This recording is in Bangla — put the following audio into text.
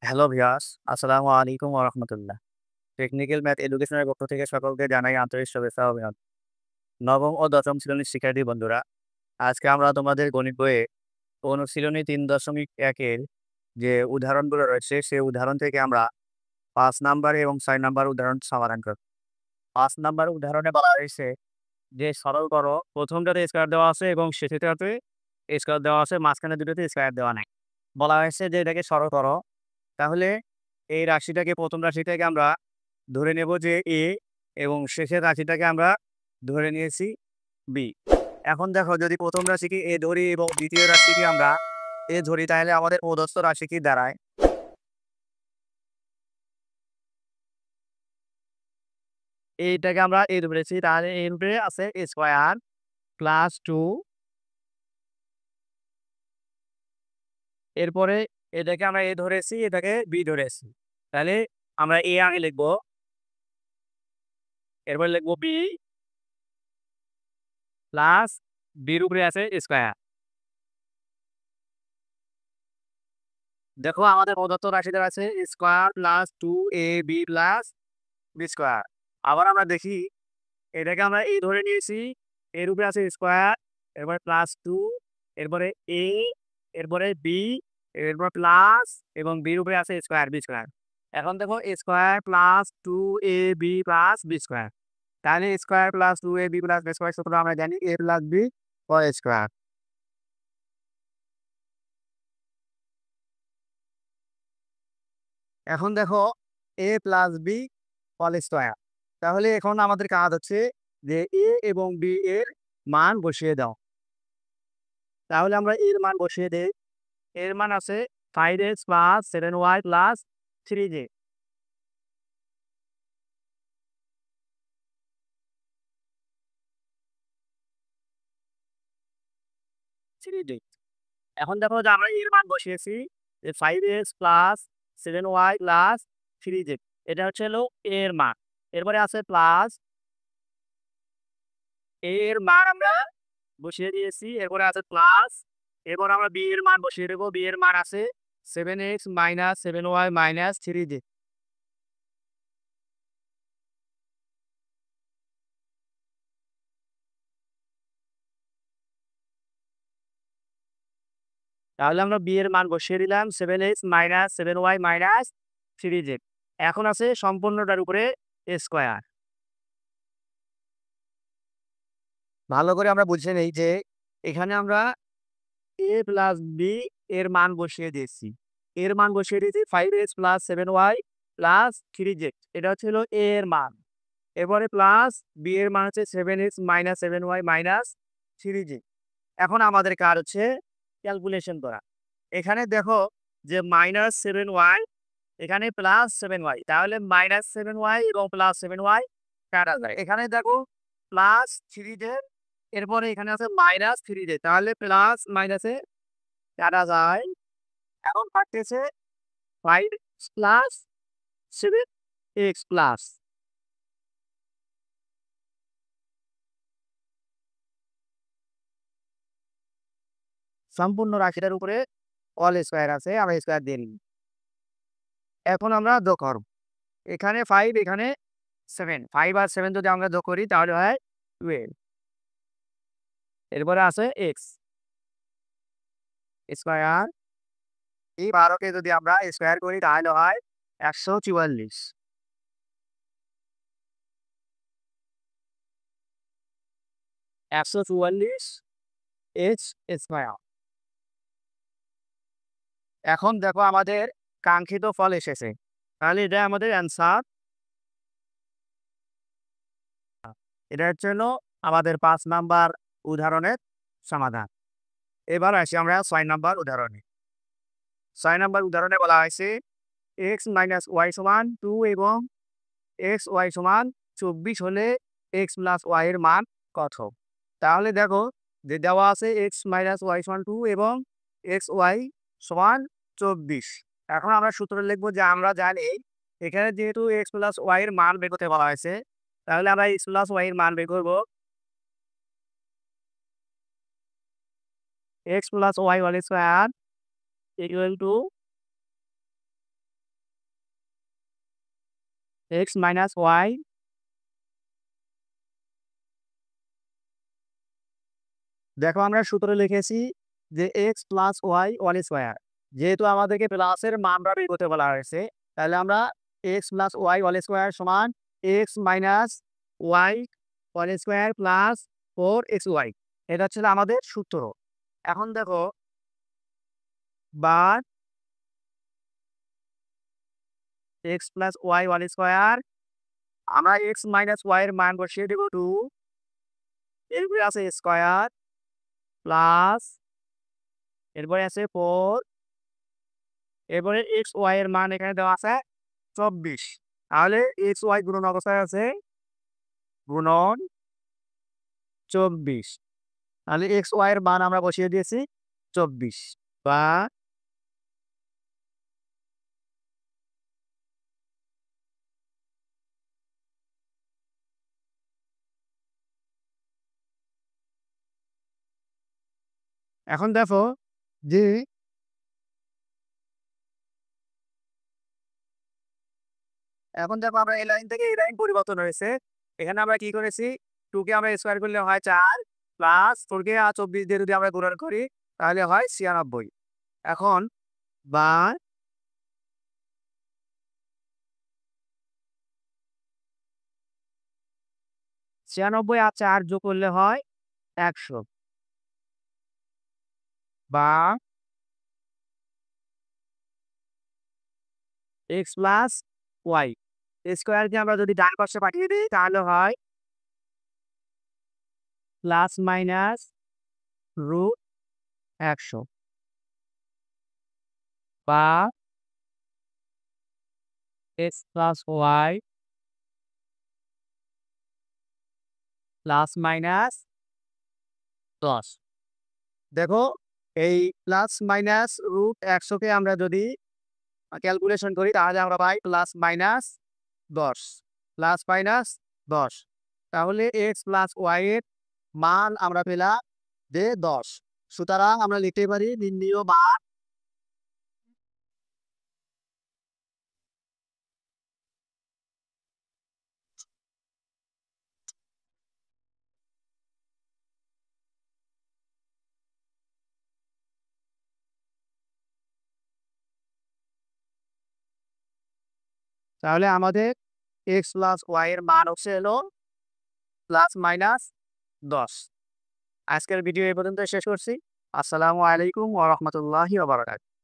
হ্যালো ভিউয়ার্স, আসসালামু আলাইকুম ওয়া রাহমাতুল্লাহ। টেকনিক্যাল ম্যাথ এডুকেশনের পক্ষ থেকে সকলকে জানাই আন্তরিক শুভেচ্ছা ও অভিনন্দন। নবম ও দশম শ্রেণীর শিক্ষার্থী বন্ধুরা, আজকে আমরা তোমাদের গণিত বইয়ে অনুশীলনী ৩.১ এর যে উদাহরণগুলো রয়েছে, সেই উদাহরণ থেকে আমরা ৫ নাম্বার এবং ৬ নাম্বার উদাহরণ সমাধান করব। ৫ নাম্বার উদাহরণে বলা হয়েছে যে সরল করো, প্রথমটাতে স্কয়ার দেওয়া আছে এবং শেষেরটাতে স্কয়ার দেওয়া আছে, মাঝখানে দুটোতে স্কয়ার দেওয়া নাই। বলা হয়েছে যে এটাকে সরল করো। তাহলে এই রাশিটাকে প্রথম রাশিটাকে আমরা ধরে নেব যে এ এবং শেষের রাশিটাকে আমরা ধরে নিয়েছি বি। এখন দেখো, যদি প্রথম রাশিকে এ ধরি এবং দ্বিতীয় রাশিকে আমরা এ ধরি, তাহলে আমাদের প্রদত্ত রাশি কি দাঁড়ায়? এইটাকে আমরা এ ধরেছি, তাহলে এর উপরে আছে স্কোয়ার প্লাস টু। এরপরে এটাকে আমরা এ ধরেছি, এটাকে বি ধরেছি। তাহলে আমরা এ আগে লিখবো, এরপরে লিখবো বি প্লাস বির উপরে আছে স্কোয়ার। দেখো, আমাদের প্রদত্ত রাশিটার আছে square plus two a b plus b square. আবার আমরা দেখি, এটাকে আমরা এ ধরে নিয়েছি, এর উপরে আছে স্কোয়ার, এরপরে প্লাস টু, এরপরে এ, এরপরে বি, এরপর প্লাস এবং বির উপরে আছে স্কোয়ার বি স্কোয়ার। এখন দেখো, square plus two a b plus b square. তাহলে square plus two a b plus b square সূত্র আমরা জানি a plus b whole square. এখন দেখো, a plus b whole square. তাহলে এখন আমাদের কাজ হচ্ছে যে এ এবং বি এর মান বসিয়ে দাও। তাহলে আমরা এর মান বসিয়ে দেই। এর মান আছে 5x plus 7y plus 3j। 3j। এখন দেখো যে আমরা এর মান বসিয়েছি যে 5x plus 7y plus 3j। এটা হচ্ছে হলো এর মান। এরপরে আছে প্লাস এর মান আমরা বসিয়ে দিয়েছি। এরপরে আছে প্লাস, এরপর আমরা বি এর মান বসিয়ে দেবো। বি এর মান আছে 7x minus 7y minus 3j। তাহলে আমরা বি এর মান বসিয়ে দিলাম 7x minus 7y minus 3j। এখন আছে সম্পূর্ণটার উপরে স্কোয়ার। ভালো করে আমরা বুঝে নেই যে এখানে আমরা এ প্লাস বি এর মান বসিয়ে দিয়েছি। এর মান বসিয়ে দিয়েছি 5x plus 7y plus 3j। এটা হচ্ছে হলো এ এর মান। এরপরে প্লাস বি এর মান হচ্ছে 7x minus 7y minus 3j। এখন আমাদের কাজ হচ্ছে ক্যালকুলেশন করা। এখানে দেখো যে মাইনাস 7y, এখানে প্লাস 7y, তাহলে মাইনাস 7y এবং প্লাস 7y কাটা যায়। এখানে দেখো প্লাস 3j, এরপরে এখানে আছে মাইনাস 3j, তাহলে প্লাস মাইনাসে কাটা যায়। এখন থাকতেছে 5x প্লাস 7x প্লাস সম্পূর্ণ রাশিটার উপরে অল স্কোয়ার আছে, আমরা স্কোয়ার দিয়ে নিই। এখন আমরা যোগ করব। এখানে 5, এখানে 7, 5 আর 7 যদি আমরা যোগ করি তাহলে হয় 12। এরপরে আছে এক্স স্কোয়ার। এই 12কে যদি আমরা স্কোয়ার করি তাহলে হয় 144। 144 এইচ স্কোয়ার। এখন দেখো, আমাদের কাঙ্ক্ষিত ফল এসেছে। তাহলে এটা আমাদের অ্যান্সার। এটা হচ্ছে হলো আমাদের 5 নাম্বার উদাহরণের সমাধান। এবার আসি আমরা 6 নাম্বার উদাহরণে। 6 নাম্বার উদাহরণে বলা হয়েছে x মাইনাস ওয়াই সমান 2 এবং এক্স ওয়াই সমান 24 হলে এক্স প্লাস ওয়াই এর মান কত? তাহলে দেখো যে দেওয়া আছে এক্স মাইনাস ওয়াই সমান 2 এবং এক্স ওয়াই সমান 24। এখন আমরা সূত্র লিখবো যে আমরা জানি এখানে যেহেতু এক্স প্লাস ওয়াই এর মান বের করতে বলা হয়েছে, তাহলে আমরা এক্স প্লাস ওয়াই এর মান বের করবো। X plus y whole square equal to x minus y, দেখো আমরা সূত্রে লিখেছি যে x plus y whole square. যেহেতু আমাদেরকে প্লাসের মানটা বের করতে বলা হয়েছে, তাহলে আমরা x plus y whole square সমান x minus y whole square plus 4xy, এটা ছিল আমাদের সূত্র। এখন দেখো বা x plus y whole square, আমরা এক্স মাইনাস ওয়াই এর মান বসিয়ে দেবো 2, এরপরে আছে স্কোয়ার প্লাস, এরপরে আছে 4, এরপরে এক্স ওয়াই এর মান এখানে দেওয়া আছে 24। তাহলে এক্স ওয়াই গুণন অবস্থায় আছে, গুণন 24। তাহলে এক্স ওয়াই এর মান আমরা বসিয়ে দিয়েছি 24। বা এখন দেখো যে আমরা এই লাইন থেকে এই লাইন পরিবর্তন হয়েছে। এখানে আমরা কি করেছি, 2 কে আমরা স্কোয়ার করলে হয় 4, প্লাস 4 কে 24 দিয়ে যদি আমরা গুণন করি তাহলে হয় 96। এখন বা 96 আর 4 যোগ করলে হয় 100। বা এক্স প্লাস ওয়াই স্কোয়ারকে আমরা যদি ডান পাশে পাঠিয়ে দিই তাহলে হয় প্লাস মাইনাস রুট 100। বা x plus y plus minus 10। দেখো এই প্লাস মাইনাস রুট 100-কে আমরা যদি ক্যালকুলেশন করি তাহলে আমরা পাই প্লাস মাইনাস 10, প্লাস মাইনাস 10। তাহলে এক্স প্লাস ওয়াই এর মান আমরা পেলাম যে 10। সুতরাং আমরা লিখতে পারি নির্ণীয় মান, তাহলে আমাদের এক্স প্লাস ওয়াই এর মান হচ্ছে হলো প্লাস মাইনাস 10। আজকের ভিডিও এই পর্যন্ত শেষ করছি। আসসালামু আলাইকুম ওয়া রাহমাতুল্লাহি ওয়া বারাকাতুহু।